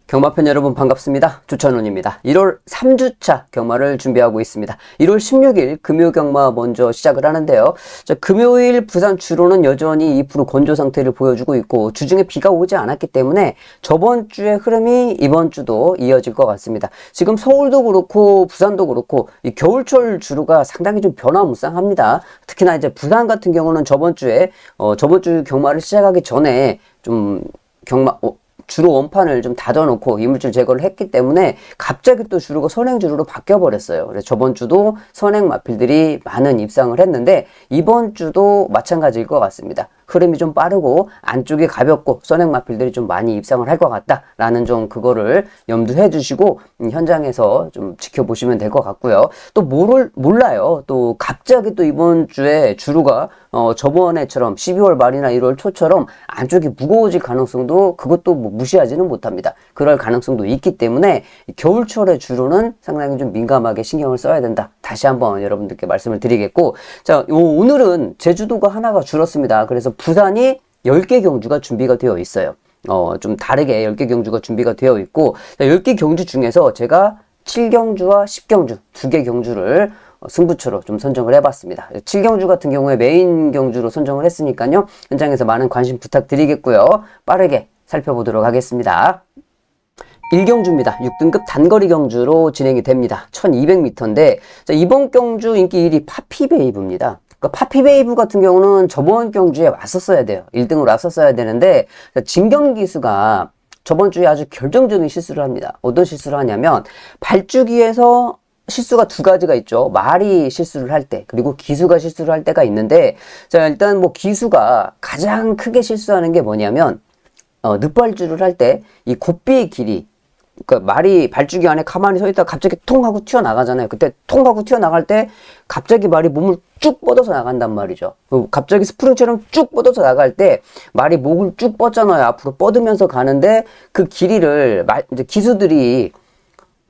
경마팬 여러분 반갑습니다. 주천훈입니다. 1월 3주차 경마를 준비하고 있습니다. 1월 16일 금요 경마 먼저 시작을 하는데요. 금요일 부산 주로는 여전히 2% 건조 상태를 보여주고 있고 주중에 비가 오지 않았기 때문에 저번 주의 흐름이 이번 주도 이어질 것 같습니다. 지금 서울도 그렇고 부산도 그렇고 이 겨울철 주로가 상당히 좀 변화무쌍합니다. 특히나 이제 부산 같은 경우는 저번 주 경마를 시작하기 전에 좀 주로 원판을 좀 닫아놓고 이물질 제거를 했기 때문에 갑자기 또 주로가 선행주로로 바뀌어버렸어요. 그래서 저번 주도 선행 마필들이 많은 입상을 했는데 이번 주도 마찬가지일 것 같습니다. 흐름이 좀 빠르고 안쪽이 가볍고 선행 마필들이 좀 많이 입상을 할 것 같다라는 좀 그거를 염두해 주시고 현장에서 좀 지켜보시면 될 것 같고요. 또 몰라요. 또 갑자기 또 이번 주에 주루가 저번에처럼 12월 말이나 1월 초처럼 안쪽이 무거워질 가능성도 그것도 뭐 무시하지는 못합니다. 그럴 가능성도 있기 때문에 겨울철의 주루는 상당히 좀 민감하게 신경을 써야 된다. 다시 한번 여러분들께 말씀을 드리겠고, 자, 오늘은 제주도가 하나가 줄었습니다. 그래서 부산이 10개 경주가 준비가 되어 있어요. 좀 다르게 10개 경주가 준비가 되어 있고, 10개 경주 중에서 제가 7경주와 10경주, 2개 경주를 승부처로 좀 선정을 해봤습니다. 7경주 같은 경우에 메인 경주로 선정을 했으니까요. 현장에서 많은 관심 부탁드리겠고요. 빠르게 살펴보도록 하겠습니다. 1경주입니다. 6등급 단거리 경주로 진행이 됩니다. 1200m인데 이번 경주 인기 1위 파피베이브입니다. 그러니까 파피베이브 같은 경우는 저번 경주에 왔었어야 돼요. 1등으로 왔었어야 되는데 진경기수가 저번 주에 아주 결정적인 실수를 합니다. 어떤 실수를 하냐면 발주기에서 실수가 두 가지가 있죠. 말이 실수를 할 때, 그리고 기수가 실수를 할 때가 있는데, 자, 일단 뭐 기수가 가장 크게 실수하는 게 뭐냐면, 늑발주를 할 때, 이 고삐의 길이, 그러니까 말이 발주기 안에 가만히 서 있다가 갑자기 통 하고 튀어나가잖아요. 그때 통 하고 튀어나갈 때, 갑자기 말이 몸을 쭉 뻗어서 나간단 말이죠. 갑자기 스프링처럼 쭉 뻗어서 나갈 때, 말이 목을 쭉 뻗잖아요. 앞으로 뻗으면서 가는데, 그 길이를, 이제 기수들이,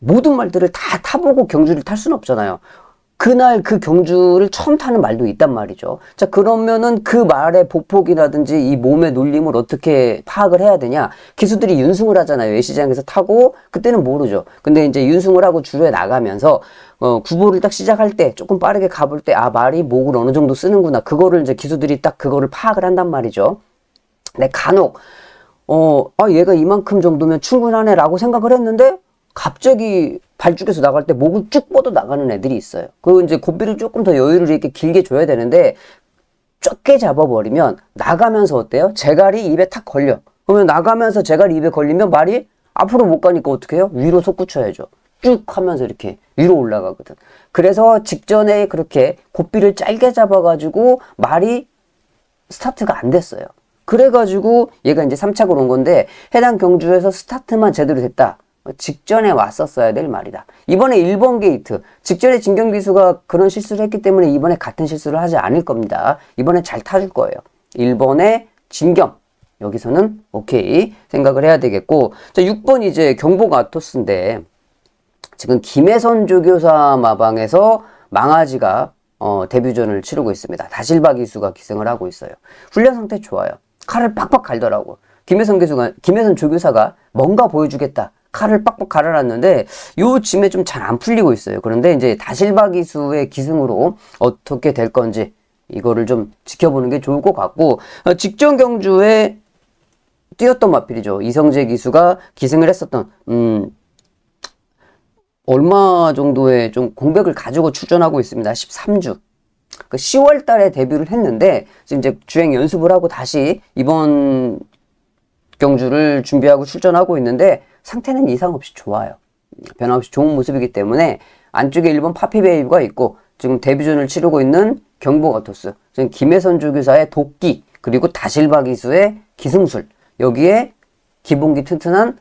모든 말들을 다 타보고 경주를 탈 수는 없잖아요. 그날 그 경주를 처음 타는 말도 있단 말이죠. 자, 그러면은 그 말의 보폭이라든지 이 몸의 놀림을 어떻게 파악을 해야 되냐? 기수들이 윤승을 하잖아요. 예시장에서 타고, 그때는 모르죠. 근데 이제 윤승을 하고 주로에 나가면서, 구보를 딱 시작할 때, 조금 빠르게 가볼 때, 아, 말이 목을 어느 정도 쓰는구나. 그거를 이제 기수들이 딱 그거를 파악을 한단 말이죠. 근데 간혹, 얘가 이만큼 정도면 충분하네 라고 생각을 했는데, 갑자기 발죽에서 나갈 때 목을 쭉 뻗어 나가는 애들이 있어요. 그 이제 고삐를 조금 더 여유를 이렇게 길게 줘야 되는데 적게 잡아버리면 나가면서 어때요? 제갈이 입에 탁 걸려. 그러면 나가면서 제갈이 입에 걸리면 말이 앞으로 못 가니까 어떻게 해요? 위로 솟구쳐야죠. 쭉 하면서 이렇게 위로 올라가거든. 그래서 직전에 그렇게 고삐를 짧게 잡아가지고 말이 스타트가 안 됐어요. 그래가지고 얘가 이제 3착으로 온 건데 해당 경주에서 스타트만 제대로 됐다. 직전에 왔었어야 될 말이다. 이번에 1번 게이트, 직전에 진경기수가 그런 실수를 했기 때문에 이번에 같은 실수를 하지 않을 겁니다. 이번에 잘 타줄 거예요. 1번에 진경, 여기서는 오케이 생각을 해야 되겠고, 자, 6번 이제 경복 아토스인데 지금 김혜선 조교사 마방에서 망아지가 데뷔전을 치르고 있습니다. 다실바 기수가 기승을 하고 있어요. 훈련 상태 좋아요. 칼을 빡빡 갈더라고. 김혜선 조교사가 뭔가 보여주겠다. 칼을 빡빡 갈아놨는데 요 짐에 좀 잘 안 풀리고 있어요. 그런데 이제 다실바 기수의 기승으로 어떻게 될 건지 이거를 좀 지켜보는 게 좋을 것 같고, 직전 경주에 뛰었던 마필이죠. 이성재 기수가 기승을 했었던 얼마 정도의 좀 공백을 가지고 출전하고 있습니다. 13주. 그 10월 달에 데뷔를 했는데 지금 이제 주행 연습을 하고 다시 이번 경주를 준비하고 출전하고 있는데 상태는 이상 없이 좋아요. 변함없이 좋은 모습이기 때문에 안쪽에 1번 파피베이브가 있고 지금 데뷔전을 치르고 있는 경복 아토스, 지금 김혜선 조교사의 도끼, 그리고 다실바 기수의 기승술, 여기에 기본기 튼튼한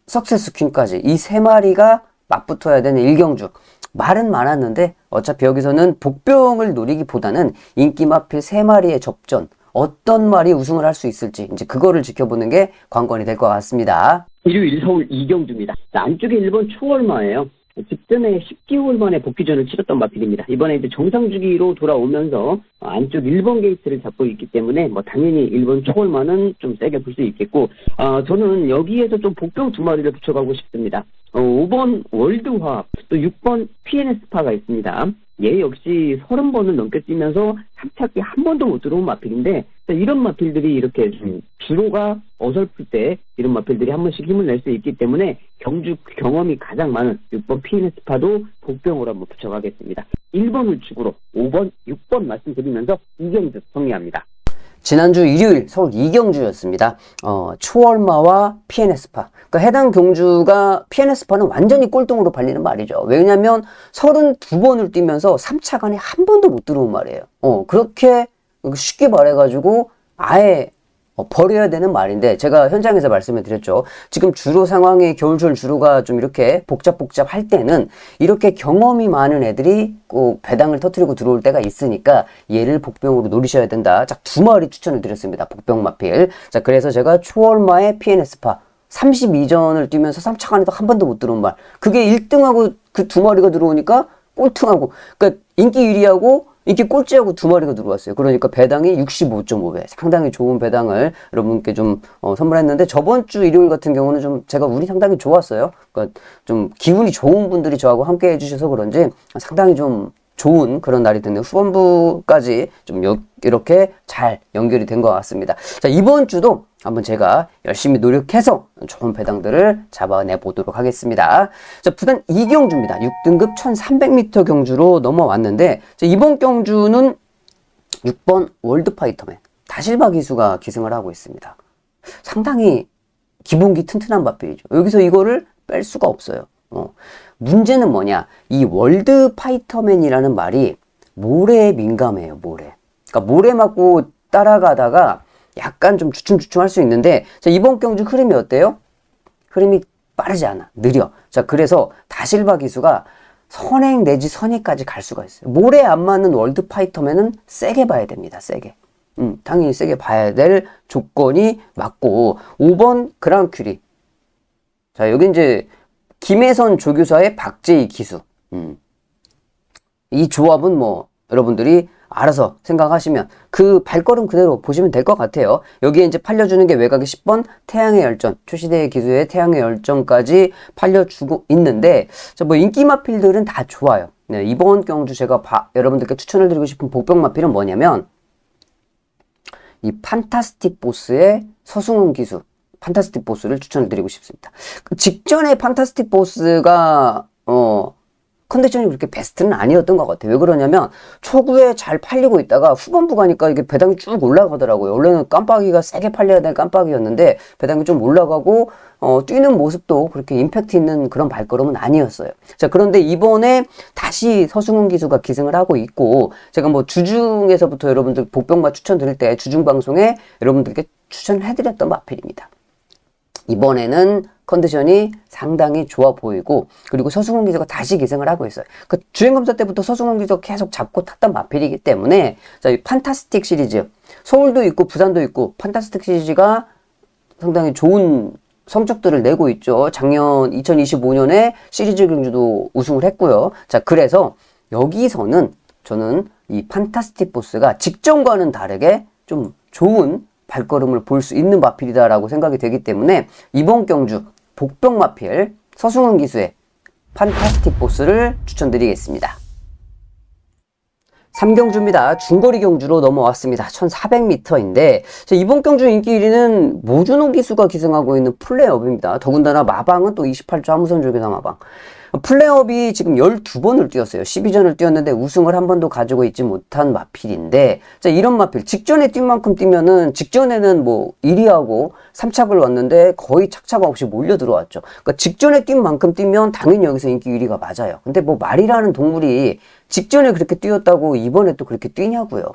석세스 퀸까지 이 세 마리가 맞붙어야 되는 1경주. 말은 많았는데 어차피 여기서는 복병을 노리기보다는 인기 마필 3마리의 접전, 어떤 말이 우승을 할 수 있을지 이제 그거를 지켜보는 게 관건이 될 것 같습니다. 일요일 서울 2경주입니다. 안쪽에 1번 초월마예요. 직전에 10개월 만에 복귀전을 치렀던 마필입니다. 이번에 이제 정상 주기로 돌아오면서 안쪽 1번 게이트를 잡고 있기 때문에 뭐 당연히 1번 초월마는 좀 세게 볼 수 있겠고, 저는 여기에서 좀 복병 두 마리를 붙여가고 싶습니다. 5번 월드화합, 또 6번 PNS파가 있습니다. 얘 역시 30번을 넘게 뛰면서 합착기 한 번도 못 들어온 마필인데, 이런 마필들이 이렇게 좀 주로가 어설플 때 이런 마필들이 한 번씩 힘을 낼 수 있기 때문에 경주 경험이 가장 많은 6번 PNS파도 복병으로 한번 붙여가겠습니다. 1번을 축으로 5번, 6번 말씀드리면서 이경주 정리합니다. 지난주 일요일 서울 이경주였습니다. 초월마와 PNS파. 그러니까 해당 경주가 PNS파는 완전히 꼴등으로 발리는 말이죠. 왜냐면 32번을 뛰면서 3차 간에 한 번도 못 들어온 말이에요. 그렇게 쉽게 말해가지고 아예 버려야 되는 말인데, 제가 현장에서 말씀을 드렸죠. 지금 주로 상황이 겨울철 주로가 좀 이렇게 복잡할 때는 이렇게 경험이 많은 애들이 꼭 배당을 터뜨리고 들어올 때가 있으니까 얘를 복병으로 노리셔야 된다. 자, 두 마리 추천을 드렸습니다. 복병 마필. 자, 그래서 제가 초월마의 PNS파 32전을 뛰면서 3차 간에도 한 번도 못 들어온 말. 그게 1등하고 그 두 마리가 들어오니까 꼴등하고, 그러니까 인기 1위하고 인기 꼴찌하고 두 마리가 들어왔어요. 그러니까 배당이 65.5배. 상당히 좋은 배당을 여러분께 좀 선물했는데, 저번 주 일요일 같은 경우는 좀 제가 운이 상당히 좋았어요. 그러니까 좀 기분이 좋은 분들이 저하고 함께 해주셔서 그런지 상당히 좀 좋은 그런 날이 됐네요. 후반부까지 좀 이렇게 잘 연결이 된 것 같습니다. 자, 이번 주도 한번 제가 열심히 노력해서 좋은 배당들을 잡아내 보도록 하겠습니다. 자, 부산 이경주입니다. 6등급 1300m 경주로 넘어왔는데, 자, 이번 경주는 6번 월드파이터맨 다실바 기수가 기승을 하고 있습니다. 상당히 기본기 튼튼한 마필이죠. 여기서 이거를 뺄 수가 없어요. 문제는 뭐냐, 이 월드파이터맨이라는 말이 모래에 민감해요. 그러니까 모래 맞고 따라가다가 약간 좀 주춤주춤 할 수 있는데, 자, 이번 경주 흐름이 어때요? 흐름이 빠르지 않아. 느려. 자, 그래서 다실바 기수가 선행 내지 선의까지 갈 수가 있어요. 모래 안 맞는 월드파이터맨은 세게 봐야 됩니다. 세게. 당연히 세게 봐야 될 조건이 맞고, 5번 그랑큐리. 자, 여기 이제 김혜선 조교사의 박재희 기수. 이 조합은 뭐 여러분들이 알아서 생각하시면 그 발걸음 그대로 보시면 될 것 같아요. 여기에 이제 팔려주는 게 외곽의 10번 태양의 열전, 초시대 기수의 태양의 열전까지 팔려주고 있는데, 자, 뭐 인기 마필들은 다 좋아요. 네, 이번 경주 제가 여러분들께 추천을 드리고 싶은 복병 마필은 뭐냐면, 이 판타스틱 보스의 서승훈 기수, 판타스틱 보스를 추천을 드리고 싶습니다. 그 직전에 판타스틱 보스가 컨디션이 그렇게 베스트는 아니었던 것 같아요. 왜 그러냐면 초구에 잘 팔리고 있다가 후반부 가니까 이게 배당이 쭉 올라가더라고요. 원래는 깜빡이가 세게 팔려야 될 깜빡이였는데 배당이 좀 올라가고 뛰는 모습도 그렇게 임팩트 있는 그런 발걸음은 아니었어요. 자, 그런데 이번에 다시 서승훈 기수가 기승을 하고 있고, 제가 뭐 주중에서부터 여러분들 복병마 추천드릴 때 주중 방송에 여러분들께 추천을 해드렸던 마필입니다. 이번에는 컨디션이 상당히 좋아 보이고, 그리고 서승훈 기수가 다시 기승을 하고 있어요. 그 주행검사 때부터 서승훈 기수가 계속 잡고 탔던 마필이기 때문에, 자, 이 판타스틱 시리즈, 서울도 있고 부산도 있고 판타스틱 시리즈가 상당히 좋은 성적들을 내고 있죠. 작년 2025년에 시리즈 경주도 우승을 했고요. 자, 그래서 여기서는 저는 이 판타스틱 보스가 직전과는 다르게 좀 좋은 발걸음을 볼 수 있는 마필이다라고 생각이 되기 때문에 이번 경주 복병 마필 서승훈 기수의 판타스틱 보스를 추천드리겠습니다. 3경주입니다. 중거리 경주로 넘어왔습니다. 1400m인데 이번 경주 인기 1위는 모준호 기수가 기승하고 있는 플레이업입니다. 더군다나 마방은 또 28조 하무선 조교사 마방. 플레이업이 지금 12번을 뛰었어요. 12전을 뛰었는데 우승을 한 번도 가지고 있지 못한 마필인데, 자, 이런 마필 직전에 뛴 만큼 뛰면은, 직전에는 뭐 1위하고 3착을 왔는데 거의 착차가 없이 몰려 들어왔죠. 그러니까 직전에 뛴 만큼 뛰면 당연히 여기서 인기 1위가 맞아요. 근데 뭐 말이라는 동물이 직전에 그렇게 뛰었다고 이번에 또 그렇게 뛰냐고요.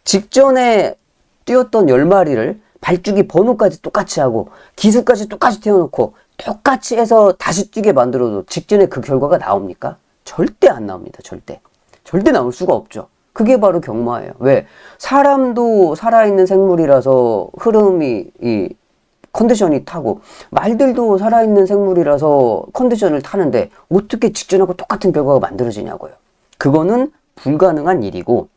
직전에 뛰었던 10마리를 발주기 번호까지 똑같이 하고 기수까지 똑같이 태워놓고 똑같이 해서 다시 뛰게 만들어도 직전에 그 결과가 나옵니까? 절대 안 나옵니다. 절대 나올 수가 없죠. 그게 바로 경마예요. 왜? 사람도 살아있는 생물이라서 흐름이 컨디션이 타고, 말들도 살아있는 생물이라서 컨디션을 타는데 어떻게 직전하고 똑같은 결과가 만들어지냐고요. 그거는 불가능한 일이고,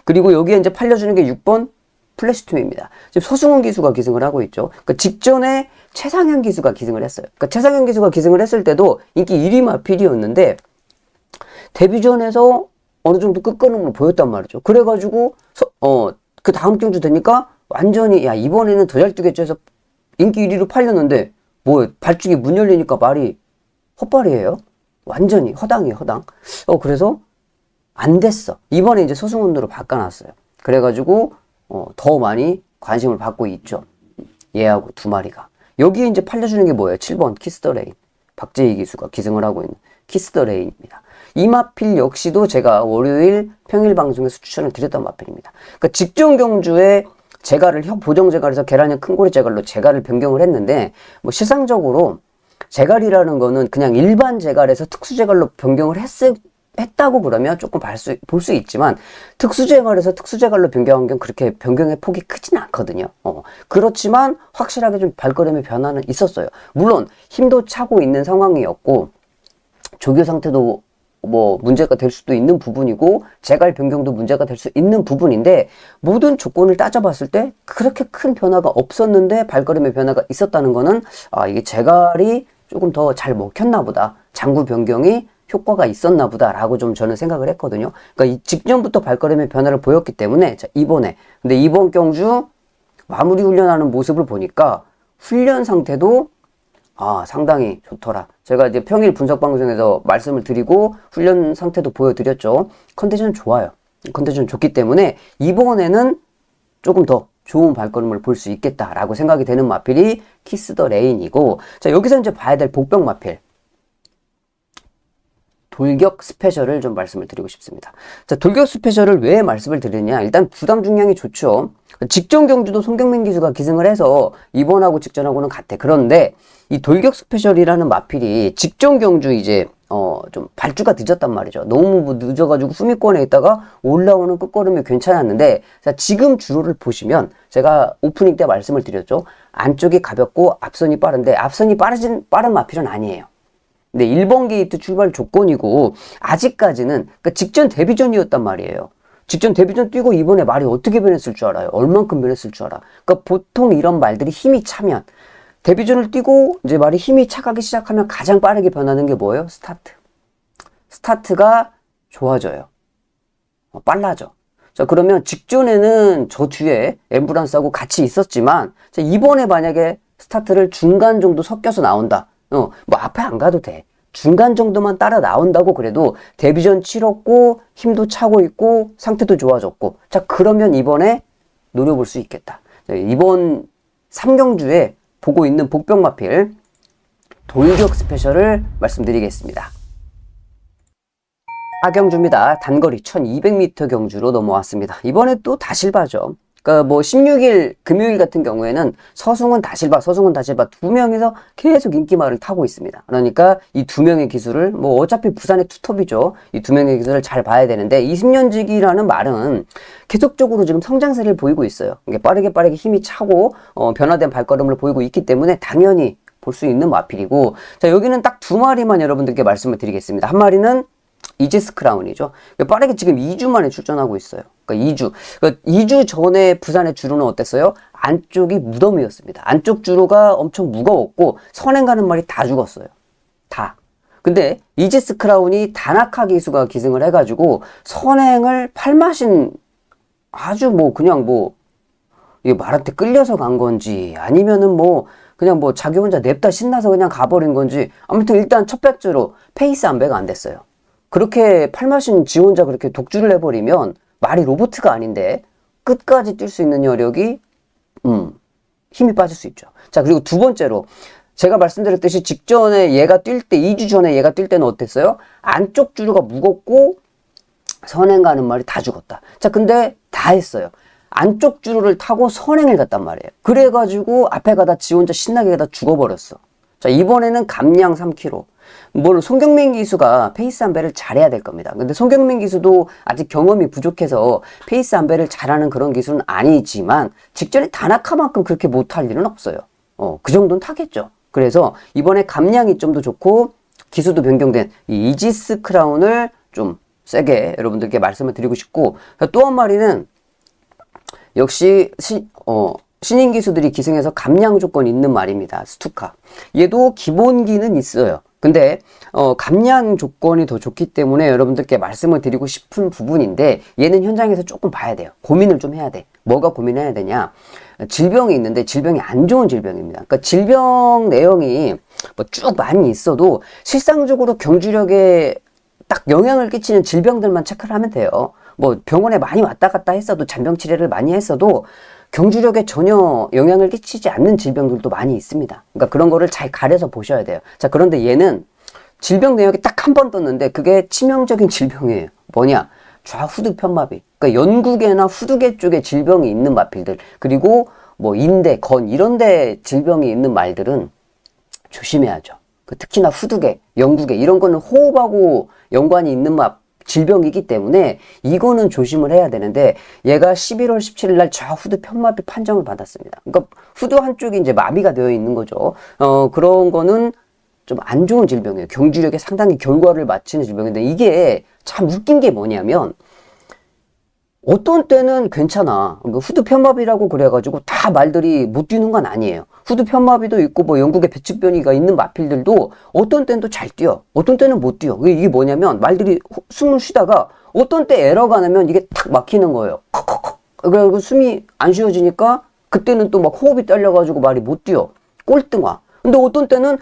그리고 여기에 이제 팔려주는 게 6번 플래시툼입니다. 지금 서승훈 기수가 기승을 하고 있죠. 그러니까 직전에 최상현 기수가 기승을 했어요. 그러니까 최상현 기수가 기승을 했을 때도 인기 1위 마필이었는데 데뷔전에서 어느 정도 끝걸음을 보였단 말이죠. 그래가지고 그 다음 경주 되니까 완전히 야 이번에는 더 잘 뛰겠죠 해서 인기 1위로 팔렸는데 뭐 발주기 문 열리니까 말이 헛발이에요. 완전히 허당이에요, 허당. 그래서 안 됐어. 이번에 이제 서승훈으로 바꿔놨어요. 그래가지고 더 많이 관심을 받고 있죠. 얘하고 두 마리가. 여기에 이제 팔려주는 게 뭐예요? 7번 키스 더 레인. 박재희 기수가 기승을 하고 있는 키스 더 레인입니다. 이 마필 역시도 제가 월요일 평일 방송에서 추천을 드렸던 마필입니다. 그러니까 직전 경주에 재갈을 보정 재갈에서 계란형 큰고리 재갈로 재갈을 변경을 했는데 뭐 실상적으로 재갈이라는 거는 그냥 일반 재갈에서 특수 재갈로 변경을 했다고 그러면 조금 볼 수 있지만 특수 재갈에서 특수 재갈로 변경한 경우 그렇게 변경의 폭이 크진 않거든요. 그렇지만 확실하게 좀 발걸음의 변화는 있었어요. 물론 힘도 차고 있는 상황이었고 조교 상태도 뭐 문제가 될 수도 있는 부분이고 재갈 변경도 문제가 될 수 있는 부분인데 모든 조건을 따져봤을 때 그렇게 큰 변화가 없었는데 발걸음의 변화가 있었다는 거는 이게 재갈이 조금 더 잘 먹혔나 보다. 장구 변경이 효과가 있었나 보다 라고 좀 저는 생각을 했거든요. 그러니까 이 직전부터 발걸음의 변화를 보였기 때문에 자, 근데 이번 경주 마무리 훈련하는 모습을 보니까 훈련 상태도 상당히 좋더라. 제가 이제 평일 분석 방송에서 말씀을 드리고 훈련 상태도 보여드렸죠. 컨디션 좋아요. 컨디션 좋기 때문에 이번에는 조금 더 좋은 발걸음을 볼 수 있겠다라고 생각이 되는 마필이 키스 더 레인이고, 자, 여기서 이제 봐야 될 복병 마필. 돌격 스페셜을 좀 말씀을 드리고 싶습니다. 자, 돌격 스페셜을 왜 말씀을 드리냐? 일단 부담 중량이 좋죠. 직전 경주도 송경민 기수가 기승을 해서 이번하고 직전하고는 같아. 그런데 이 돌격 스페셜이라는 마필이 직전 경주 이제 좀 발주가 늦었단 말이죠. 너무 늦어가지고 수미권에 있다가 올라오는 끝걸음이 괜찮았는데, 자, 지금 주로를 보시면 제가 오프닝 때 말씀을 드렸죠. 안쪽이 가볍고 앞선이 빠른데 앞선이 빠른 마필은 아니에요. 근데 1번 게이트 출발 조건이고 아직까지는 그러니까 직전 데뷔전이었단 말이에요. 직전 데뷔전 뛰고 이번에 말이 어떻게 변했을 줄 알아요? 얼만큼 변했을 줄 알아? 그러니까 보통 이런 말들이 힘이 차면 데뷔전을 뛰고 이제 말이 힘이 차가기 시작하면 가장 빠르게 변하는 게 뭐예요? 스타트가 좋아져요. 빨라져. 자, 그러면 직전에는 저 뒤에 앰뷸런스하고 같이 있었지만 자, 이번에 만약에 스타트를 중간 정도 섞여서 나온다. 뭐 앞에 안 가도 돼. 중간 정도만 따라 나온다고 그래도 데뷔전 치렀고 힘도 차고 있고 상태도 좋아졌고 자 그러면 이번에 노려볼 수 있겠다. 자, 이번 3경주에 보고 있는 복병마필 돌격 스페셜을 말씀드리겠습니다. 4경주입니다. 단거리 1200m 경주로 넘어왔습니다. 이번에 또 다실바죠. 그러니까 뭐 16일 금요일 같은 경우에는 서승훈 다실바 두 명이서 계속 인기말을 타고 있습니다. 그러니까 이 두 명의 기술을 뭐 어차피 부산의 투톱이죠. 이 두 명의 기술을 잘 봐야 되는데 20년지기라는 말은 계속적으로 지금 성장세를 보이고 있어요. 이게 빠르게 힘이 차고 변화된 발걸음을 보이고 있기 때문에 당연히 볼 수 있는 마필이고 자 여기는 딱 두 마리만 여러분들께 말씀을 드리겠습니다. 한 마리는 이지스 크라운이죠. 빠르게 지금 2주 만에 출전하고 있어요. 그러니까 2주. 그러니까 2주 전에 부산의 주로는 어땠어요? 안쪽이 무덤이었습니다. 안쪽 주로가 엄청 무거웠고 선행 가는 말이 다 죽었어요. 다. 근데 이지스 크라운이 다나카 기수가 기승을 해가지고 선행을 팔마신 아주 뭐 그냥 뭐 이게 말한테 끌려서 간 건지 아니면은 뭐 그냥 뭐 자기 혼자 냅다 신나서 그냥 가버린 건지 아무튼 일단 첫 배째로 페이스 안배가 안 됐어요. 그렇게 팔마신 지 혼자 그렇게 독주를 해버리면 말이 로보트가 아닌데 끝까지 뛸 수 있는 여력이 힘이 빠질 수 있죠. 자 그리고 두 번째로 제가 말씀드렸듯이 직전에 얘가 뛸 때 2주 전에 얘가 뛸 때는 어땠어요? 안쪽 주류가 무겁고 선행 가는 말이 다 죽었다. 자 근데 다 했어요. 안쪽 주류를 타고 선행을 갔단 말이에요. 그래가지고 앞에 가다 지 혼자 신나게 가다 죽어버렸어. 자 이번에는 감량 3km. 물론 송경민 기수가 페이스 안배를 잘해야 될 겁니다. 근데 송경민 기수도 아직 경험이 부족해서 페이스 안배를 잘하는 그런 기수는 아니지만 직전에 다나카만큼 그렇게 못할 일은 없어요. 그 정도는 타겠죠. 그래서 이번에 감량이 좀 더 좋고 기수도 변경된 이 이지스 크라운을 좀 세게 여러분들께 말씀을 드리고 싶고, 또 한 마리는 역시 신인 기수들이 기승해서 감량 조건이 있는 말입니다. 스투카. 얘도 기본기는 있어요. 근데 감량 조건이 더 좋기 때문에 여러분들께 말씀을 드리고 싶은 부분인데, 얘는 현장에서 조금 봐야 돼요. 고민을 좀 해야 돼. 뭐가 고민해야 되냐? 질병이 있는데 질병이 안 좋은 질병입니다. 그러니까 질병 내용이 뭐 쭉 많이 있어도 실상적으로 경주력에 딱 영향을 끼치는 질병들만 체크를 하면 돼요. 뭐 병원에 많이 왔다 갔다 했어도, 잔병 치료를 많이 했어도 경주력에 전혀 영향을 끼치지 않는 질병들도 많이 있습니다. 그러니까 그런 거를 잘 가려서 보셔야 돼요. 자, 그런데 얘는 질병 내역이 딱 한 번 떴는데 그게 치명적인 질병이에요. 뭐냐? 좌후두 편마비. 그러니까 연구계나 후두계 쪽에 질병이 있는 마필들, 그리고 뭐 인대, 건 이런 데 질병이 있는 말들은 조심해야죠. 특히나 후두계, 영구계 이런 거는 호흡하고 연관이 있는 질병이기 때문에 이거는 조심을 해야 되는데, 얘가 11월 17일 날 좌후두 편마비 판정을 받았습니다. 그러니까 후두 한쪽이 이제 마비가 되어 있는 거죠. 그런 거는 좀 안 좋은 질병이에요. 경주력에 상당히 결과를 맞추는 질병인데, 이게 참 웃긴 게 뭐냐면 어떤 때는 괜찮아. 후두 편마비라고 그래가지고 다 말들이 못 뛰는 건 아니에요. 후두 편마비도 있고 뭐 영국의 배측변이가 있는 마필들도 어떤 때는 또 잘 뛰어, 어떤 때는 못 뛰어. 이게 뭐냐면 말들이 숨을 쉬다가 어떤 때 에러가 나면 이게 탁 막히는 거예요. 컥컥컥. 그래가지고 숨이 안 쉬어지니까 그때는 또 막 호흡이 딸려가지고 말이 못 뛰어. 꼴등화. 근데 어떤 때는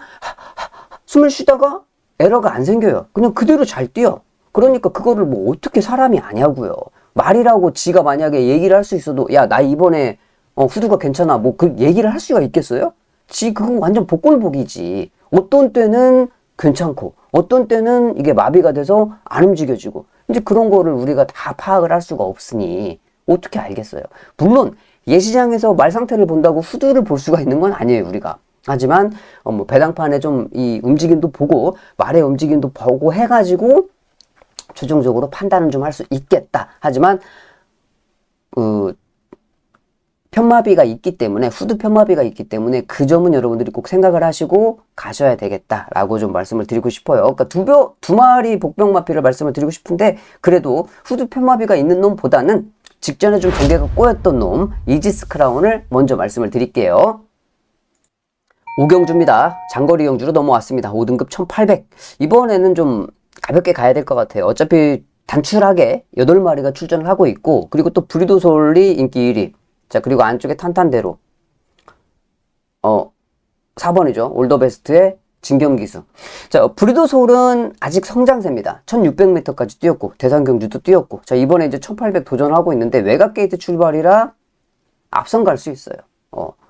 숨을 쉬다가 에러가 안 생겨요. 그냥 그대로 잘 뛰어. 그러니까 그거를 뭐 어떻게 사람이 아냐고요. 말이라고 지가 만약에 얘기를 할 수 있어도, 야, 나 이번에 후두가 괜찮아, 뭐 그 얘기를 할 수가 있겠어요? 그건 완전 복골복이지. 어떤 때는 괜찮고 어떤 때는 이게 마비가 돼서 안 움직여지고, 이제 그런 거를 우리가 다 파악을 할 수가 없으니 어떻게 알겠어요. 물론 예시장에서 말 상태를 본다고 후두를 볼 수가 있는 건 아니에요, 우리가. 하지만 뭐 배당판에 좀 이 움직임도 보고 말의 움직임도 보고 해가지고 최종적으로 판단은 좀 할 수 있겠다. 하지만 편마비가 있기 때문에, 후두 편마비가 있기 때문에 그 점은 여러분들이 꼭 생각을 하시고 가셔야 되겠다라고 좀 말씀을 드리고 싶어요. 그러니까 두 마리 복병마피를 말씀을 드리고 싶은데, 그래도 후두 편마비가 있는 놈보다는 직전에 좀 경계가 꼬였던 놈 이지스 크라운을 먼저 말씀을 드릴게요. 5경주입니다. 장거리 경주로 넘어왔습니다. 5등급 1800. 이번에는 좀 가볍게 가야 될 것 같아요. 어차피 단출하게 8마리가 출전을 하고 있고, 그리고 또 브리도솔이 인기 1위. 자, 그리고 안쪽에 탄탄대로 4번이죠. 올더베스트의 진경기수. 자, 브리도솔은 아직 성장세입니다. 1600m까지 뛰었고 대상경주도 뛰었고, 자, 이번에 이제 1800 도전하고 있는데 외곽 게이트 출발이라 앞선 갈 수 있어요.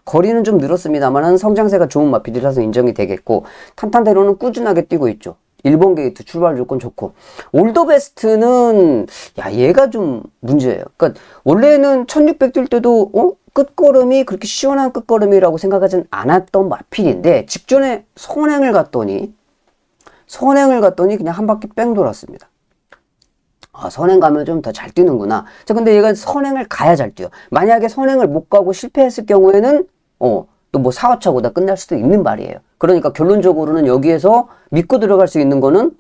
거리는 좀 늘었습니다만은 성장세가 좋은 마필이라서 인정이 되겠고, 탄탄대로는 꾸준하게 뛰고 있죠. 1번 게이트 출발 조건 좋고, 올더베스트는 얘가 좀 문제예요. 그러니까 원래는 1600 뛸 때도 끝걸음이 그렇게 시원한 끝걸음이라고 생각하진 않았던 마필인데, 직전에 선행을 갔더니 그냥 한 바퀴 뺑 돌았습니다. 선행 가면 좀 더 잘 뛰는구나. 자, 근데 얘가 선행을 가야 잘 뛰어. 만약에 선행을 못 가고 실패했을 경우에는 또 뭐 4, 5차보다 끝날 수도 있는 말이에요. 그러니까 결론적으로는 여기에서 믿고 들어갈 수 있는 거는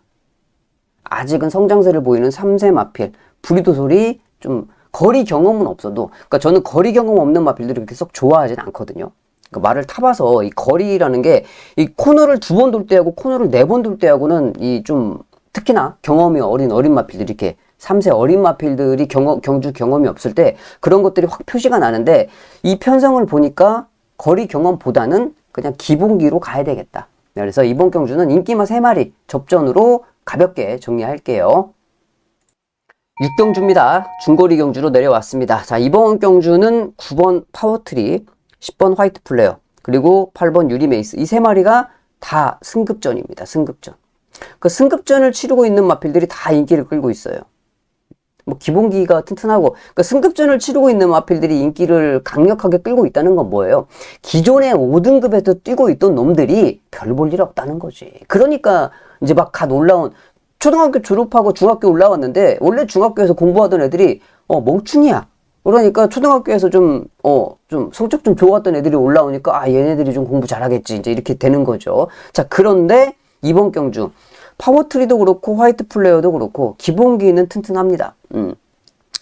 아직은 성장세를 보이는 3세 마필 브리도솔이, 좀 거리 경험은 없어도, 그러니까 저는 거리 경험 없는 마필들이 그렇게 썩 좋아하진 않거든요. 그러니까 말을 타봐서 이 거리라는 게, 이 코너를 2번 돌 때하고 코너를 4번 돌 때하고는 이 좀 특히나 경험이 어린 마필들이, 이렇게 3세 어린 마필들이 경주 경험이 없을 때 그런 것들이 확 표시가 나는데, 이 편성을 보니까 거리 경험보다는 그냥 기본기로 가야 되겠다. 그래서 이번 경주는 인기마 3마리 접전으로 가볍게 정리할게요. 6경주입니다. 중거리 경주로 내려왔습니다. 자, 이번 경주는 9번 파워트리, 10번 화이트 플레어, 그리고 8번 유리메이스, 이 3마리가 다 승급전입니다. 승급전. 그 승급전을 치르고 있는 마필들이 다 인기를 끌고 있어요. 뭐 기본기가 튼튼하고, 그러니까 승급전을 치르고 있는 마필들이 인기를 강력하게 끌고 있다는 건 뭐예요? 기존의 5등급에서 뛰고 있던 놈들이 별 볼 일 없다는 거지. 그러니까 이제 막 갓 올라온, 초등학교 졸업하고 중학교 올라왔는데 원래 중학교에서 공부하던 애들이 멍충이야. 그러니까 초등학교에서 좀 성적 좀 좋았던 애들이 올라오니까, 아, 얘네들이 좀 공부 잘하겠지. 이제 이렇게 되는 거죠. 자, 그런데 이번 경주, 파워트리도 그렇고, 화이트 플레이어도 그렇고, 기본기는 튼튼합니다.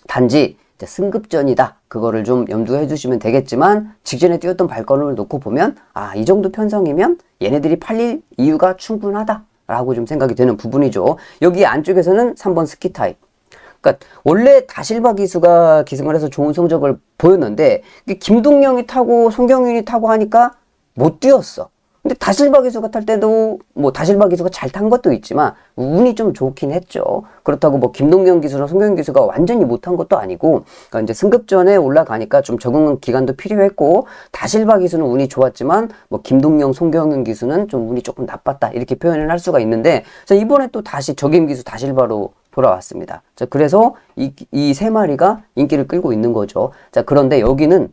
단지, 이제 승급전이다. 그거를 좀 염두해 주시면 되겠지만, 직전에 뛰었던 발걸음을 놓고 보면, 아, 이 정도 편성이면 얘네들이 팔릴 이유가 충분하다. 라고 좀 생각이 되는 부분이죠. 여기 안쪽에서는 3번 스키 타입. 그러니까 원래 다실바 기수가 기승을 해서 좋은 성적을 보였는데 김동영이 타고 송경윤이 타고 하니까 못 뛰었어. 근데 다실바 기수가 탈 때도 뭐 다실바 기수가 잘 탄 것도 있지만 운이 좀 좋긴 했죠. 그렇다고 뭐 김동영 기수나 송경윤 기수가 완전히 못한 것도 아니고, 그러니까 이제 승급전에 올라가니까 좀 적응 기간도 필요했고, 다실바 기수는 운이 좋았지만 뭐 김동영, 송경윤 기수는 좀 운이 조금 나빴다 이렇게 표현을 할 수가 있는데, 자, 이번에 또 다시 적임 기수 다실바로 돌아왔습니다. 자, 그래서 이 세 마리가 인기를 끌고 있는 거죠. 자, 그런데 여기는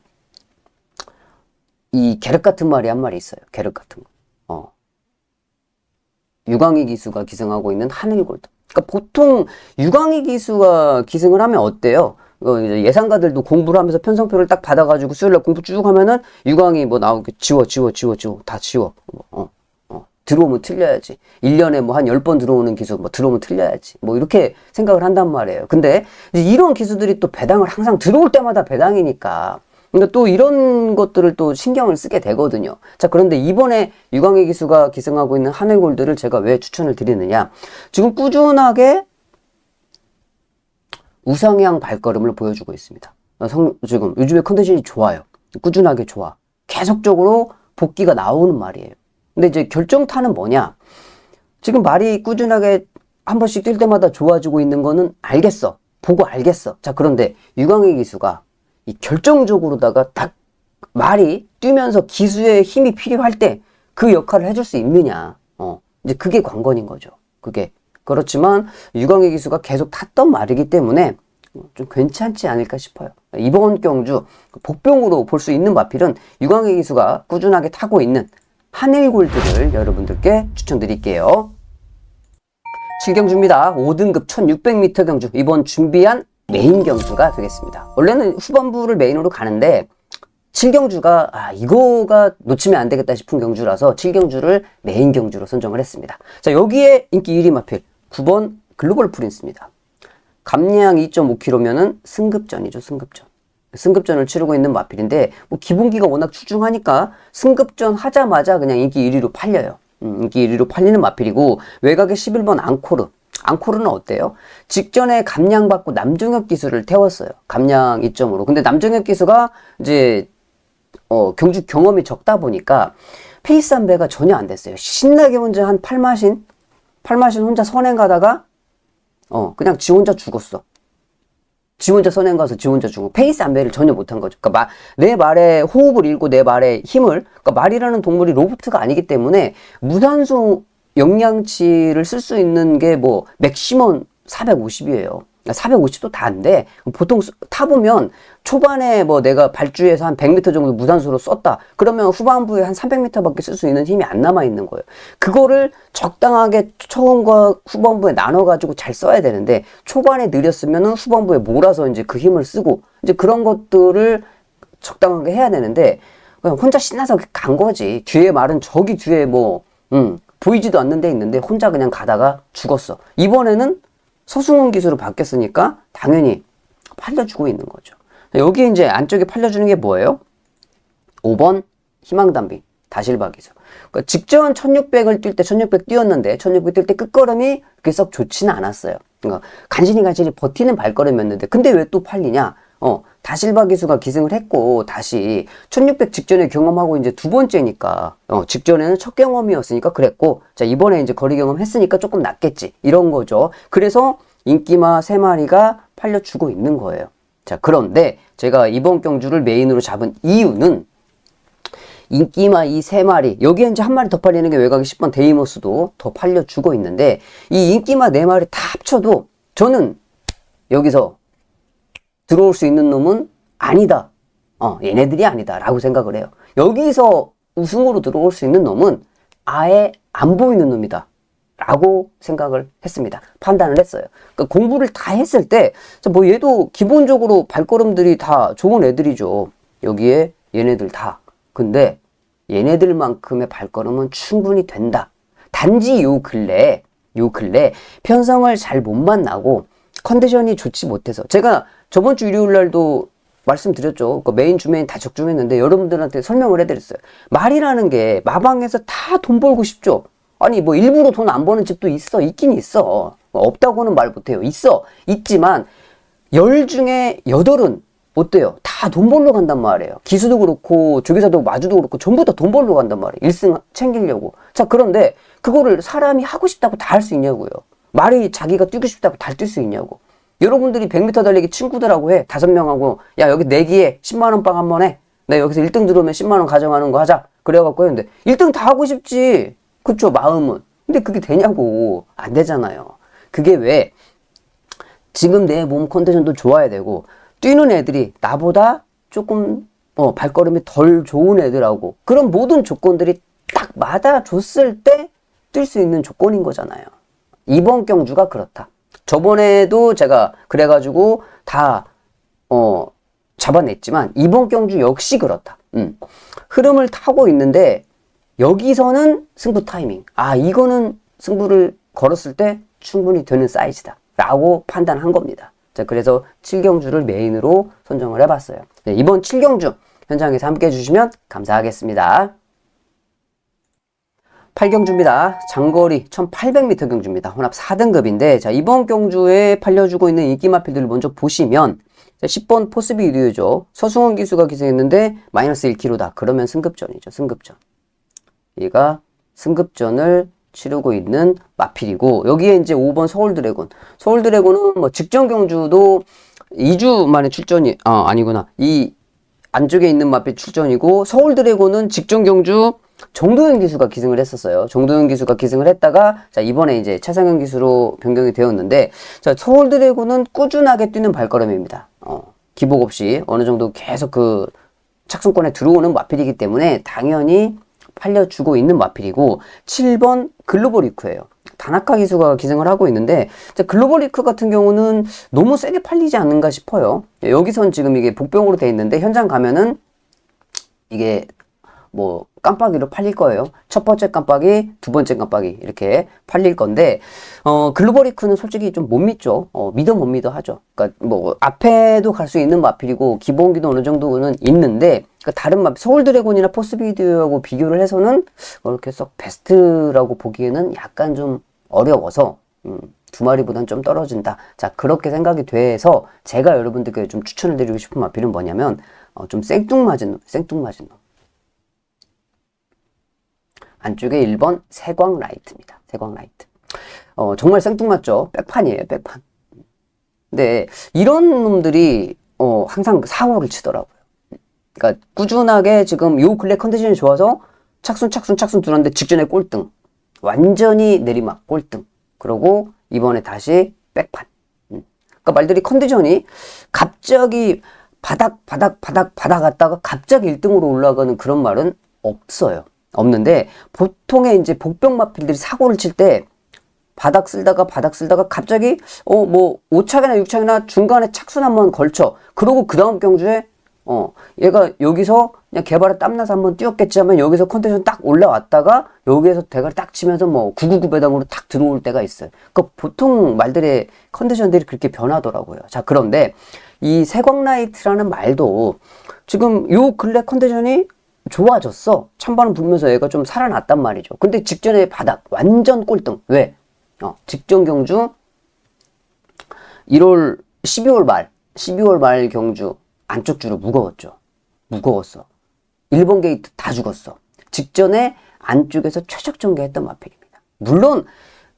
이 계륵 같은 말이 한 마리 있어요. 계륵 같은 거. 유광희 기수가 기승하고 있는 하늘골드. 그러니까 보통 유광희 기수가 기승을 하면 어때요? 이제 예상가들도 공부를 하면서 편성표를 딱 받아가지고 수요일날 공부 쭉 하면은 유광희 뭐 나오게 지워 다 지워. 들어오면 틀려야지. 1년에 뭐 한 10번 들어오는 기수, 뭐 들어오면 틀려야지. 뭐 이렇게 생각을 한단 말이에요. 근데 이런 기수들이 또 배당을 항상 들어올 때마다 배당이니까. 그러니까 또 이런 것들을 또 신경을 쓰게 되거든요. 자, 그런데 이번에 유광희 기수가 기승하고 있는 하늘골드를 제가 왜 추천을 드리느냐. 지금 꾸준하게 우상향 발걸음을 보여주고 있습니다. 지금 요즘에 컨디션이 좋아요. 꾸준하게 좋아. 계속적으로 복귀가 나오는 말이에요. 근데 이제 결정타는 뭐냐? 지금 말이 꾸준하게 한 번씩 뛸 때마다 좋아지고 있는 거는 알겠어. 보고 알겠어. 자, 그런데 유광희 기수가 이 결정적으로다가 딱 말이 뛰면서 기수의 힘이 필요할 때 그 역할을 해줄 수 있느냐. 이제 그게 관건인 거죠. 그게. 그렇지만 유광희 기수가 계속 탔던 말이기 때문에 좀 괜찮지 않을까 싶어요. 이번 경주 복병으로 볼 수 있는 마필은 유광희 기수가 꾸준하게 타고 있는 하늘골드를 여러분들께 추천드릴게요. 7경주입니다. 5등급 1600m 경주. 이번 준비한 메인 경주가 되겠습니다. 원래는 후반부를 메인으로 가는데 7경주가 이거가 놓치면 안 되겠다 싶은 경주라서 7경주를 메인 경주로 선정을 했습니다. 자, 여기에 인기 1위 마필 9번 글로벌 프린스입니다. 감량 2.5km면은 승급전이죠. 승급전을 치르고 있는 마필인데 뭐 기본기가 워낙 출중하니까 승급전 하자마자 그냥 인기 1위로 팔려요. 인기 1위로 팔리는 마필이고, 외곽의 11번 앙코르는 어때요? 직전에 감량받고 남정혁 기수를 태웠어요. 감량 2.5로. 근데 남정혁 기수가 이제 경주 경험이 적다 보니까 페이스 안배가 전혀 안 됐어요. 신나게 혼자 한 8마신 혼자 선행 가다가 그냥 지 혼자 죽었어. 지 혼자 선행 가서 지 혼자 죽고 페이스 안배를 전혀 못한 거죠. 그러니까 내 말에 호흡을 잃고 내 말에 힘을, 그러니까 말이라는 동물이 로봇가 아니기 때문에 무산소 영양치를 쓸 수 있는 게 뭐 맥시멈 450이에요. 450도 다 안 돼. 보통 타보면 초반에 뭐 내가 발주해서 한 100m 정도 무산소로 썼다. 그러면 후반부에 한 300m밖에 쓸 수 있는 힘이 안 남아 있는 거예요. 그거를 적당하게 처음과 후반부에 나눠가지고 잘 써야 되는데, 초반에 느렸으면은 후반부에 몰아서 이제 그 힘을 쓰고, 이제 그런 것들을 적당하게 해야 되는데, 그냥 혼자 신나서 간 거지. 뒤에 말은 저기 뒤에 보이지도 않는 데 있는데 혼자 그냥 가다가 죽었어. 이번에는 서승훈 기수로 바뀌었으니까 당연히 팔려주고 있는 거죠. 여기 이제 안쪽에 팔려주는 게 뭐예요? 5번 희망담비 다실바 기수. 그러니까 직전 1600을 뛸 때 1600 뛰었는데 1600 뛸 때 끝걸음이 그렇게 썩 좋지는 않았어요. 그러니까 간신히 버티는 발걸음이었는데, 근데 왜 또 팔리냐? 다실바 기수가 기승을 했고 다시 1600 직전에 경험하고 이제 두 번째니까 직전에는 첫 경험이었으니까 그랬고, 자, 이번에 이제 거리 경험 했으니까 조금 낫겠지 이런 거죠. 그래서 인기마 3마리가 팔려주고 있는 거예요. 자, 그런데 제가 이번 경주를 메인으로 잡은 이유는 인기마 이 3마리, 여기에 이제 한 마리 더 팔리는 게 외곽의 10번 데이모스도 더 팔려주고 있는데, 이 인기마 4마리 다 합쳐도 저는 여기서 들어올 수 있는 놈은 아니다. 얘네들이 아니다. 라고 생각을 해요. 여기서 우승으로 들어올 수 있는 놈은 아예 안 보이는 놈이다. 라고 생각을 했습니다. 판단을 했어요. 그러니까 공부를 다 했을 때, 뭐 얘도 기본적으로 발걸음들이 다 좋은 애들이죠. 여기에 얘네들 다. 근데 얘네들만큼의 발걸음은 충분히 된다. 단지 요 근래 편성을 잘 못 만나고 컨디션이 좋지 못해서, 제가 저번 주 일요일 날도 말씀드렸죠. 그 메인 주메인 다 적중했는데 여러분들한테 설명을 해드렸어요. 말이라는 게 마방에서 다 돈 벌고 싶죠. 아니 뭐 일부러 돈 안 버는 집도 있긴 있어. 없다고는 말 못해요. 있지만 10 중에 8은 어때요? 다 돈 벌러 간단 말이에요. 기수도 그렇고 조교사도 마주도 그렇고 전부 다 돈 벌러 간단 말이에요. 1승 챙기려고. 자, 그런데 그거를 사람이 하고 싶다고 다 할 수 있냐고요. 말이 자기가 뛰고 싶다고 다 뛸 수 있냐고. 여러분들이 100m 달리기 친구들하고 해. 5명하고 야 여기 내기에 10만원 빵 한 번 해. 나 여기서 1등 들어오면 10만원 가져가는 거 하자. 그래갖고 했는데 1등 다 하고 싶지. 그쵸, 마음은. 근데 그게 되냐고. 안 되잖아요. 그게 왜 지금 내 몸 컨디션도 좋아야 되고 뛰는 애들이 나보다 조금 발걸음이 덜 좋은 애들하고 그런 모든 조건들이 딱 맞아줬을 때 뛸 수 있는 조건인 거잖아요. 이번 경주가 그렇다. 저번에도 제가 그래가지고 다 잡아냈지만 이번 경주 역시 그렇다. 흐름을 타고 있는데 여기서는 승부 타이밍. 이거는 승부를 걸었을 때 충분히 되는 사이즈다 라고 판단한 겁니다. 자, 그래서 7경주를 메인으로 선정을 해봤어요. 네, 이번 7경주 현장에서 함께 해주시면 감사하겠습니다. 8경주입니다. 장거리 1800m 경주입니다. 혼합 4등급인데, 자, 이번 경주에 팔려주고 있는 인기 마필들을 먼저 보시면, 자, 10번 포스비 유리죠. 서승원 기수가 기승했는데, 마이너스 1kg다. 그러면 승급전이죠. 승급전. 얘가 승급전을 치르고 있는 마필이고, 여기에 이제 5번 서울 드래곤. 서울 드래곤은 뭐 직전 경주도 2주 만에 출전이, 아니구나. 이 안쪽에 있는 마필 출전이고, 서울 드래곤은 직전 경주 정도현 기수가 기승을 했었어요. 정도현 기수가 기승을 했다가, 자, 이번에 이제 차상현 기수로 변경이 되었는데, 자, 서울 드래곤은 꾸준하게 뛰는 발걸음입니다. 기복 없이 어느 정도 계속 그 착순권에 들어오는 마필이기 때문에 당연히 팔려주고 있는 마필이고, 7번 글로벌 위크예요. 다나카 기수가 기승을 하고 있는데, 글로벌 위크 같은 경우는 너무 세게 팔리지 않는가 싶어요. 여기선 지금 이게 복병으로 돼 있는데 현장 가면은 이게 뭐 깜빡이로 팔릴 거예요. 첫 번째 깜빡이, 두 번째 깜빡이 이렇게 팔릴 건데, 글로벌 위크는 솔직히 좀 못 믿죠. 믿어 못 믿어 하죠. 그러니까 뭐 앞에도 갈 수 있는 마필이고 기본기도 어느 정도는 있는데, 그러니까 다른 마필 서울 드래곤이나 포스비드하고 비교를 해서는 그렇게 썩 베스트라고 보기에는 약간 좀 어려워서 두 마리보단 좀 떨어진다. 자, 그렇게 생각이 돼서 제가 여러분들께 좀 추천을 드리고 싶은 마필은 뭐냐면 좀 생뚱맞은 놈, 생뚱맞은 놈. 안쪽에 1번 세광 라이트입니다. 세광 라이트. 정말 생뚱맞죠? 백판이에요, 백판. 근데 이런 놈들이 항상 사고를 치더라고요. 그러니까 꾸준하게 지금 요 근래 컨디션이 좋아서 착순 들었는데 직전에 꼴등. 완전히 내리막 꼴등. 그러고 이번에 다시 백판. 그러니까 말들이 컨디션이 갑자기 바닥 갔다가 갑자기 1등으로 올라가는 그런 말은 없어요. 없는데 보통의 이제 복병 마필들이 사고를 칠 때 바닥 쓸다가 갑자기 뭐 5착이나 6착이나 중간에 착순 한번 걸쳐. 그러고 그 다음 경주에 얘가 여기서 그냥 개발에 땀나서 한번 뛰었겠지 하면 여기서 컨디션 딱 올라왔다가 여기에서 대가리 딱 치면서 뭐 999 배당으로 딱 들어올 때가 있어요. 그러니까 보통 말들의 컨디션들이 그렇게 변하더라고요. 자, 그런데 이 세광라이트라는 말도 지금 요 근래 컨디션이 좋아졌어. 찬바람 불면서 얘가 좀 살아났단 말이죠. 근데 직전에 바닥 완전 꼴등. 왜? 직전 경주 12월 말 경주 안쪽 주로 무거웠어. 1번 게이트 다 죽었어. 직전에 안쪽에서 최적 전개했던 마필입니다. 물론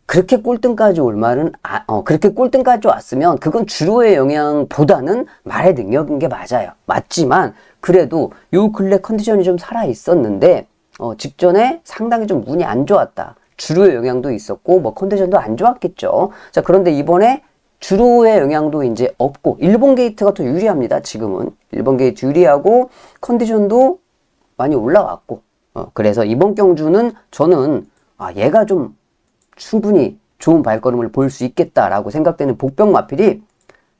그렇게 꼴등까지 올 말은 그렇게 꼴등까지 왔으면 그건 주로의 영향보다는 말의 능력인 게 맞아요. 맞지만 그래도 요 근래 컨디션이 좀 살아 있었는데 직전에 상당히 좀 운이 안 좋았다. 주로의 영향도 있었고 뭐 컨디션도 안 좋았겠죠. 자, 그런데 이번에 주로의 영향도 이제 없고 일본 게이트가 더 유리합니다. 지금은 일본 게이트 유리하고 컨디션도 많이 올라왔고 그래서 이번 경주는 저는 얘가 좀 충분히 좋은 발걸음을 보일 수 있겠다라고 생각되는 복병 마필이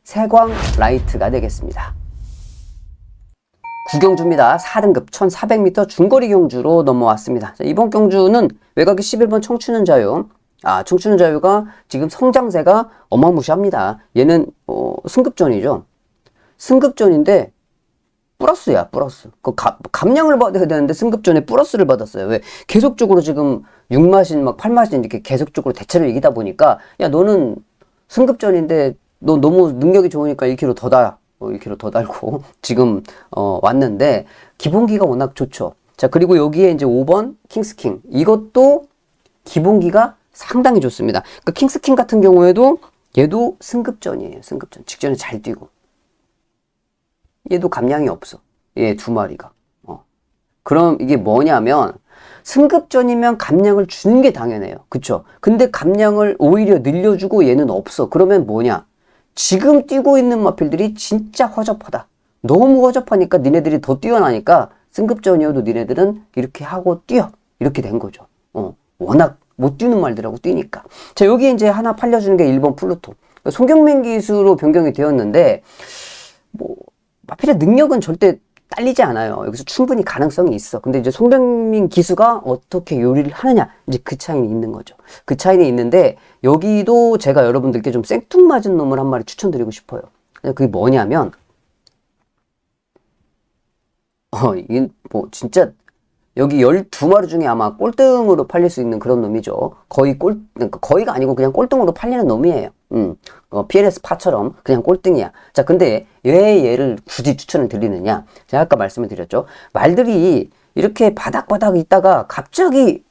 세광 라이트가 되겠습니다. 9경주입니다. 4등급 1400m 중거리 경주로 넘어왔습니다. 자, 이번 경주는 외곽이 11번 청춘은 자유. 청춘은 자유가 지금 성장세가 어마무시합니다. 얘는 승급전이죠. 승급전인데 플러스야, 플러스. 감량을 받아야 되는데 승급전에 플러스를 받았어요. 왜? 계속적으로 지금 6마신, 8마신 이렇게 계속적으로 대체로 이기다 보니까, 야, 너는 승급전인데, 너 너무 능력이 좋으니까 1kg 더 달, 1kg 더 달고, 지금, 왔는데, 기본기가 워낙 좋죠. 자, 그리고 여기에 이제 5번 킹스킹. 이것도 기본기가 상당히 좋습니다. 그러니까 킹스킹 같은 경우에도 얘도 승급전이에요. 승급전. 직전에 잘 뛰고. 얘도 감량이 없어. 얘 2마리가. 그럼 이게 뭐냐면 승급전이면 감량을 주는 게 당연해요. 그쵸? 근데 감량을 오히려 늘려주고 얘는 없어. 그러면 뭐냐? 지금 뛰고 있는 마필들이 진짜 허접하다. 너무 허접하니까 니네들이 더 뛰어나니까 승급전이어도 니네들은 이렇게 하고 뛰어. 이렇게 된 거죠. 워낙 못 뛰는 말들하고 뛰니까. 자, 여기 이제 하나 팔려주는 게 1번 플루토. 송경민 기수로 변경이 되었는데, 마필의 능력은 절대 딸리지 않아요. 여기서 충분히 가능성이 있어. 근데 이제 송경민 기수가 어떻게 요리를 하느냐, 이제 그 차이는 있는 거죠. 그 차이는 있는데, 여기도 제가 여러분들께 좀 생뚱맞은 놈을 한 마리 추천드리고 싶어요. 그게 뭐냐면, 이게 진짜, 여기 12마리 중에 아마 꼴등으로 팔릴 수 있는 그런 놈이죠. 그러니까 거의가 아니고 그냥 꼴등으로 팔리는 놈이에요. PLS 파처럼 그냥 꼴등이야. 자, 근데 왜 얘를 굳이 추천을 드리느냐? 제가 아까 말씀을 드렸죠. 말들이 이렇게 바닥바닥 있다가 갑자기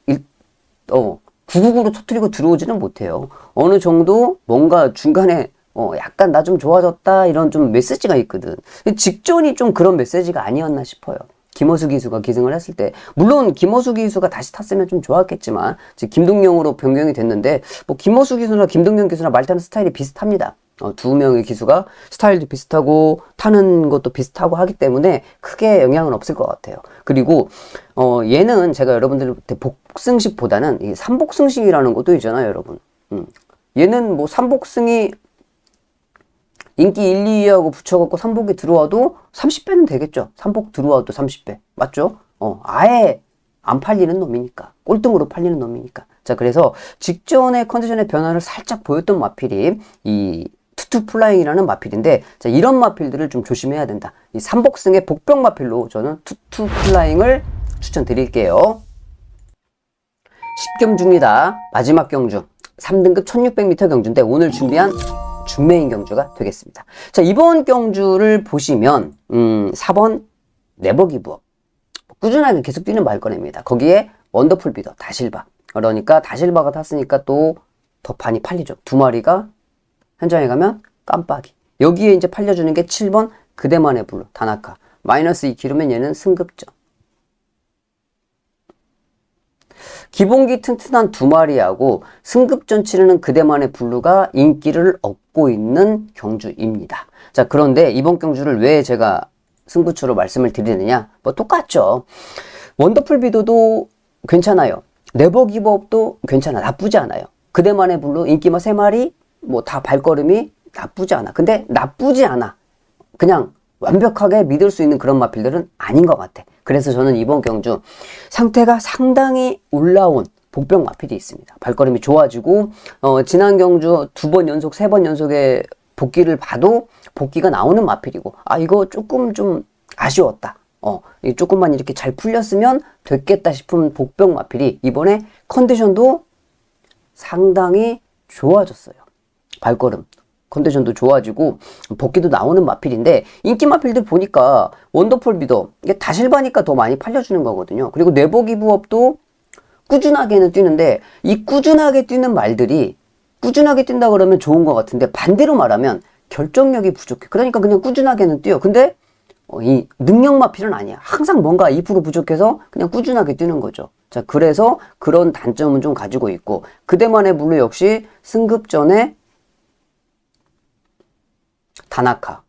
999로 터뜨리고 들어오지는 못해요. 어느 정도 뭔가 중간에 약간 나 좀 좋아졌다 이런 좀 메시지가 있거든. 직전이 좀 그런 메시지가 아니었나 싶어요. 김호수 기수가 기승을 했을 때, 물론 김호수 기수가 다시 탔으면 좀 좋았겠지만 지금 김동영으로 변경이 됐는데, 김호수 기수나 김동영 기수나 말 타는 스타일이 비슷합니다. 두 명의 기수가 스타일도 비슷하고 타는 것도 비슷하고 하기 때문에 크게 영향은 없을 것 같아요. 그리고 얘는 제가 여러분들한테 복승식보다는 이 삼복승식이라는 것도 있잖아요, 여러분. 얘는 3복승이 인기 1, 2위하고 붙여갖고 3복이 들어와도 30배는 되겠죠. 3복 들어와도 30배. 맞죠? 아예 안 팔리는 놈이니까. 꼴등으로 팔리는 놈이니까. 자, 그래서 직전의 컨디션의 변화를 살짝 보였던 마필이 이 투투 플라잉이라는 마필인데, 자, 이런 마필들을 좀 조심해야 된다. 이 3복승의 복병 마필로 저는 투투 플라잉을 추천드릴게요. 10경주입니다. 마지막 경주. 3등급 1600m 경주인데 오늘 준비한 준메인 경주가 되겠습니다. 자, 이번 경주를 보시면 4번 네버기브업 꾸준하게 계속 뛰는 말거리입니다. 거기에 원더풀 비더 다실바, 그러니까 다실바가 탔으니까 또 더 많이 팔리죠. 2마리가 현장에 가면 깜빡이. 여기에 이제 팔려주는 게 7번 그대만의 블루 다나카 마이너스 2kg면 얘는 승급전. 기본기 튼튼한 2마리하고 승급전 치르는 그대만의 블루가 인기를 얻고 있는 경주입니다. 자, 그런데 이번 경주를 왜 제가 승부처로 말씀을 드리느냐? 똑같죠. 원더풀 비도도 괜찮아요. 네버 기브업도 괜찮아. 나쁘지 않아요. 그대만의 블루 인기 3마리 다 발걸음이 나쁘지 않아. 근데 나쁘지 않아. 그냥 완벽하게 믿을 수 있는 그런 마필들은 아닌 것 같아. 그래서 저는 이번 경주 상태가 상당히 올라온 복병 마필이 있습니다. 발걸음이 좋아지고 지난 경주 2번 연속, 3번 연속의 복귀를 봐도 복귀가 나오는 마필이고, 이거 조금 좀 아쉬웠다. 조금만 이렇게 잘 풀렸으면 됐겠다 싶은 복병 마필이 이번에 컨디션도 상당히 좋아졌어요. 발걸음 컨디션도 좋아지고 복귀도 나오는 마필인데, 인기 마필들 보니까 원더풀 비더 이게 다실바니까 더 많이 팔려주는 거거든요. 그리고 네버 기브업도 꾸준하게는 뛰는데, 이 꾸준하게 뛰는 말들이 꾸준하게 뛴다 그러면 좋은 것 같은데 반대로 말하면 결정력이 부족해. 그러니까 그냥 꾸준하게는 뛰어. 근데 이 능력 마필은 아니야. 항상 뭔가 2% 부족해서 그냥 꾸준하게 뛰는 거죠. 자, 그래서 그런 단점은 좀 가지고 있고, 그대만의 블루 역시 승급전에 다나카,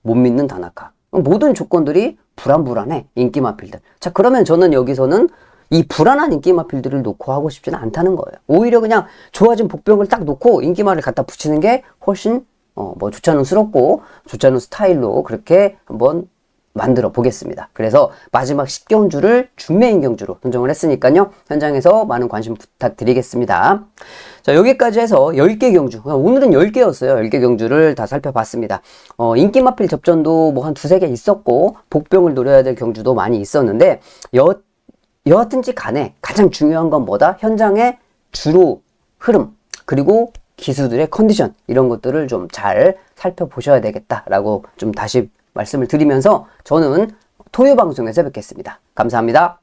못 믿는 다나카. 모든 조건들이 불안불안해. 인기 마필들. 자, 그러면 저는 여기서는 이 불안한 인기마필들을 놓고 하고 싶지는 않다는 거예요. 오히려 그냥 좋아진 복병을 딱 놓고 인기마를 갖다 붙이는 게 훨씬 좋지 않은스럽고 좋지 않은 스타일로 그렇게 한번 만들어 보겠습니다. 그래서 마지막 10경주를 준메인 경주로 선정을 했으니까요. 현장에서 많은 관심 부탁드리겠습니다. 자, 여기까지 해서 10개 경주. 오늘은 10개였어요. 10개 경주를 다 살펴봤습니다. 인기마필 접전도 뭐 한 두세 개 있었고, 복병을 노려야 될 경주도 많이 있었는데, 여하튼지 간에 가장 중요한 건 뭐다? 현장의 주로 흐름, 그리고 기수들의 컨디션, 이런 것들을 좀 잘 살펴보셔야 되겠다라고 좀 다시 말씀을 드리면서 저는 토요 방송에서 뵙겠습니다. 감사합니다.